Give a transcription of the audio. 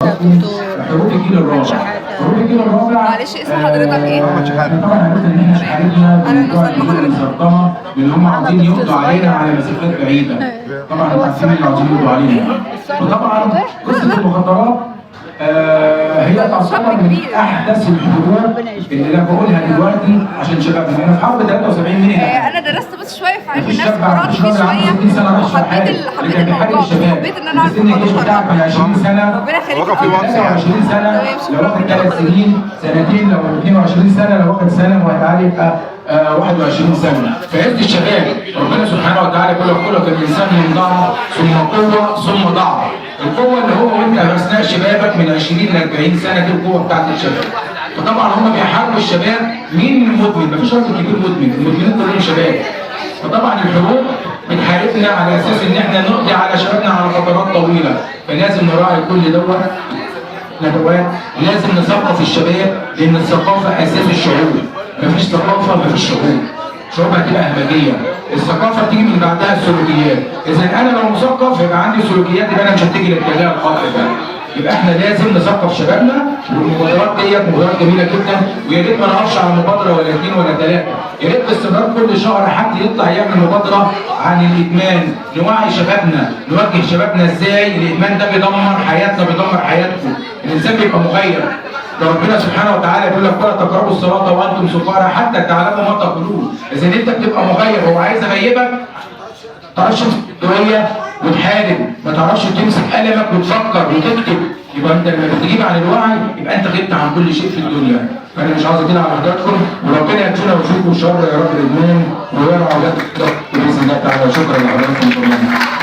حروف الجيل الرابع. حروف الجيل الرابع معلش اسم حضرتك ايه؟ طبعا عرفت ان احنا شحاتنا بتوع الجيل المسرطنه اللي هم عاوزين يقضوا علينا على مسافات بعيده. طبعا انتوا عارفين اللي عاوزين يقضوا علينا. وطبعا قصه المخدرات هي تعتبر من احدث الحروب اللي انا بقولها دلوقتي عشان شبابنا. انا في حرب 73 مين انا درست بس شويه في علم النفس وقرات فيه شويه وحبيت الموضوع بس حبيت ان انا اعرف الجيش بتاعك من 20 سنه ربنا يخليك. لو واخد 20 سنه لو واخد 3 سنين سنتين، لو 22 سنه لو واخد سنه وهتعالي يبقى 21 سنه. في عز الشباب ربنا سبحانه وتعالى بيقول لك خلق الانسان من ضعف ثم قوه ثم ضعف. القوه اللي هو وانت اثناء شبابك من 20 ل 40 سنه دي القوه بتاعت الشباب. فطبعا هم بيحاربوا الشباب. مين المدمن؟ مفيش راجل كبير مدمن، المدمنين كلهم شباب. فطبعا الحروب بتحاربنا على اساس ان احنا نقضي على شبابنا على فترات طويله، فلازم نراعي كل دوت ندوات. لازم نثقف الشباب لان الثقافه اساس الشعوب. مفيش ثقافه مفيش شعوب. شعوب هتبقى همجيه. الثقافه بتيجي من بعدها السلوكيات. اذا انا لو مثقف يبقى عندي سلوكيات، يبقى انا مش هتجي للاتجاه الخاطئ ده. يبقى احنا لازم نثقف شبابنا. والمبادرات ديت مبادرات جميله جدا، ويا ريت ما نقفش على مبادره ولا اثنين ولا ثلاثه. يا ريت باستمرار كل شهر حد يطلع يعمل مبادره عن الادمان، نوعي شبابنا، نوجه شبابنا ازاي الادمان ده بيدمر حياتنا بيدمر حياتكم. الانسان بيبقى مغير. ده ربنا سبحانه وتعالى بيقول لك ولا تقربوا الصلاه وانتم سكارى حتى تعلموا ما تقولون. اذا انت بتبقى مغير هو عايز يغيبك، ما تعرفش تمسك وتحارب، ما تعرفش تمسك قلمك وتفكر وتكتب، يبقى انت لما بتجيب عن الوعي يبقى انت غبت عن كل شيء في الدنيا. فانا مش عاوز كده على حضراتكم، وربنا يكفينا ويكفيكم شر يا رب الادمان ويرعى اولادكم باذن الله تعالى. شكرا لحضراتكم.